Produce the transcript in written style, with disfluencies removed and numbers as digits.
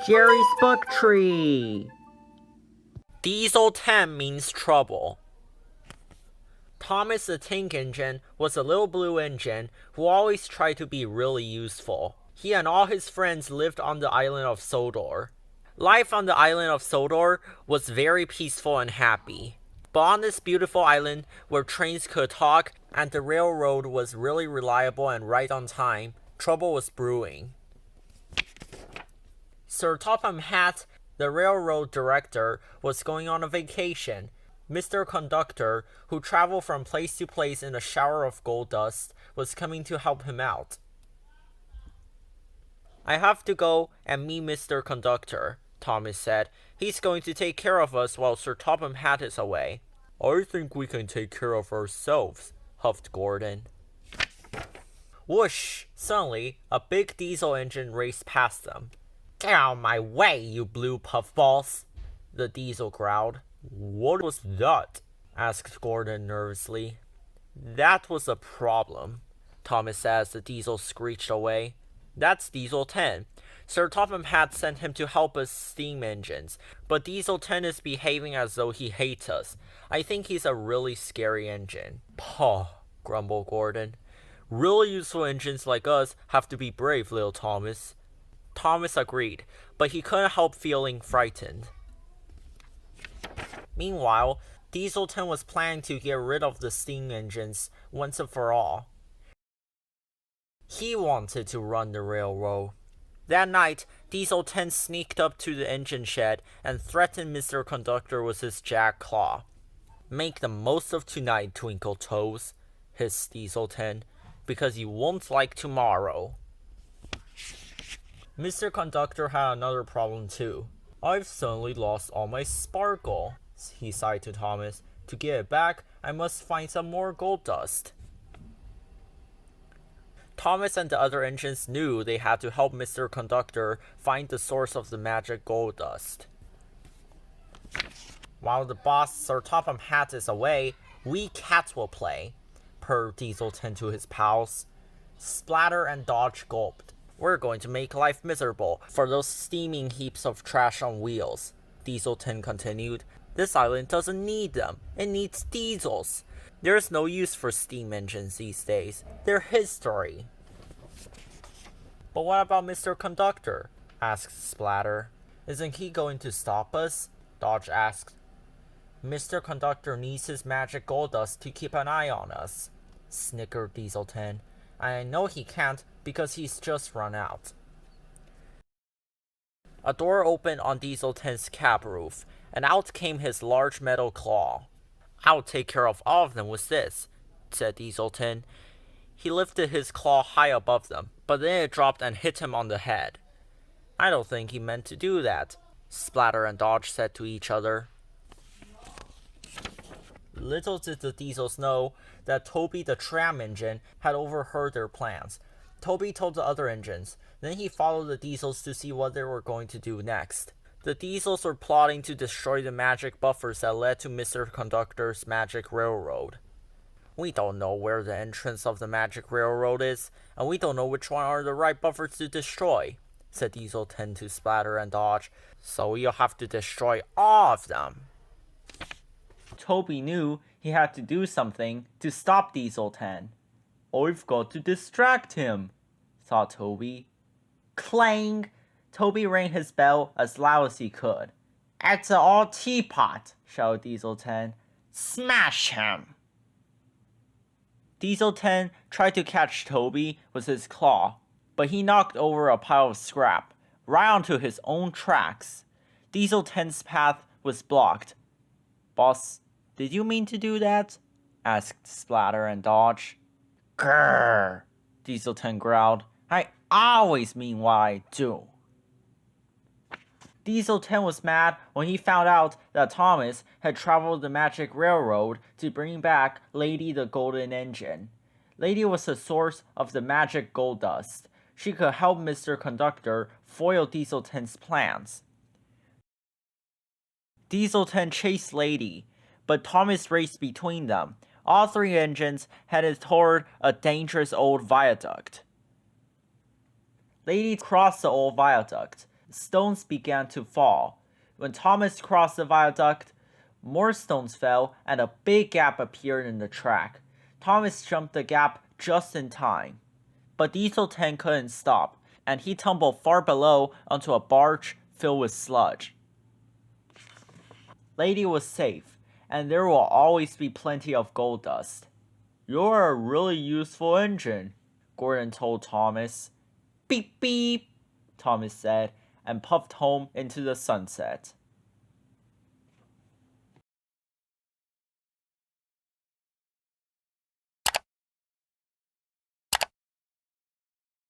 Jerry's Book Tree. Diesel 10 means trouble. Thomas the Tank Engine was a little blue engine who always tried to be really useful. He and all his friends lived on the island of Sodor. Life on the island of Sodor was very peaceful and happy. But on this beautiful island where trains could talk and the railroad was really reliable and right on time, trouble was brewing. Sir Topham Hatt, the railroad director, was going on a vacation. Mr. Conductor, who traveled from place to place in a shower of gold dust, was coming to help him out. "I have to go and meet Mr. Conductor," Thomas said. "He's going to take care of us while Sir Topham Hatt is away." "I think we can take care of ourselves," huffed Gordon. Whoosh! Suddenly, a big diesel engine raced past them. "Get out of my way, you blue puffballs!" the diesel growled. "What was that?" asked Gordon nervously. "That was a problem," Thomas said as the diesel screeched away. "That's Diesel 10. Sir Topham Hatt sent him to help us steam engines, but Diesel 10 is behaving as though he hates us. I think he's a really scary engine." "Pah," grumbled Gordon. "Really useful engines like us have to be brave, little Thomas." Thomas agreed, but he couldn't help feeling frightened. Meanwhile, Diesel 10 was planning to get rid of the steam engines once and for all. He wanted to run the railroad. That night, Diesel 10 sneaked up to the engine shed and threatened Mr. Conductor with his jack claw. "Make the most of tonight, Twinkle Toes," hissed Diesel 10, "because you won't like tomorrow." Mr. Conductor had another problem too. "I've suddenly lost all my sparkle," he sighed to Thomas. "To get it back, I must find some more gold dust." Thomas and the other engines knew they had to help Mr. Conductor find the source of the magic gold dust. "While the boss, Sir Topham Hatt, is away, we cats will play," purred Diesel 10 to his pals. Splatter and Dodge gulped. "We're going to make life miserable for those steaming heaps of trash on wheels," Diesel 10 continued. "This island doesn't need them. It needs diesels. There's no use for steam engines these days. They're history." "But what about Mr. Conductor?" asked Splatter. "Isn't he going to stop us?" Dodge asked. "Mr. Conductor needs his magic gold dust to keep an eye on us," snickered Diesel 10. "I know he can't because he's just run out." A door opened on Diesel 10's cab roof, and out came his large metal claw. "I'll take care of all of them with this," said Diesel 10. He lifted his claw high above them, but then it dropped and hit him on the head. "I don't think he meant to do that," Splatter and Dodge said to each other. Little did the Diesels know that Toby the tram engine had overheard their plans. Toby told the other engines. Then he followed the Diesels to see what they were going to do next. The Diesels were plotting to destroy the magic buffers that led to Mr. Conductor's magic railroad. "We don't know where the entrance of the magic railroad is, and we don't know which one are the right buffers to destroy," said Diesel 10 to Splatter and Dodge. "So you'll have to destroy all of them." Toby knew he had to do something to stop Diesel 10. "I've got to distract him," thought Toby. Clang! Toby rang his bell as loud as he could. "It's an old teapot," shouted Diesel 10. "Smash him!" Diesel 10 tried to catch Toby with his claw, but he knocked over a pile of scrap, right onto his own tracks. Diesel 10's path was blocked. "Boss, did you mean to do that?" asked Splatter and Dodge. "Grrr!" Diesel 10 growled. "I always mean what I do." Diesel 10 was mad when he found out that Thomas had traveled the magic railroad to bring back Lady the Golden Engine. Lady was the source of the magic gold dust. She could help Mr. Conductor foil Diesel 10's plans. Diesel 10 chased Lady, but Thomas raced between them. All three engines headed toward a dangerous old viaduct. Lady crossed the old viaduct. stones began to fall. When Thomas crossed the viaduct, more stones fell and a big gap appeared in the track. Thomas jumped the gap just in time. But Diesel 10 couldn't stop, and he tumbled far below onto a barge filled with sludge. Lady was safe, and there will always be plenty of gold dust. You're a really useful engine, Gordon told Thomas. Beep beep, Thomas said, and puffed home into the sunset.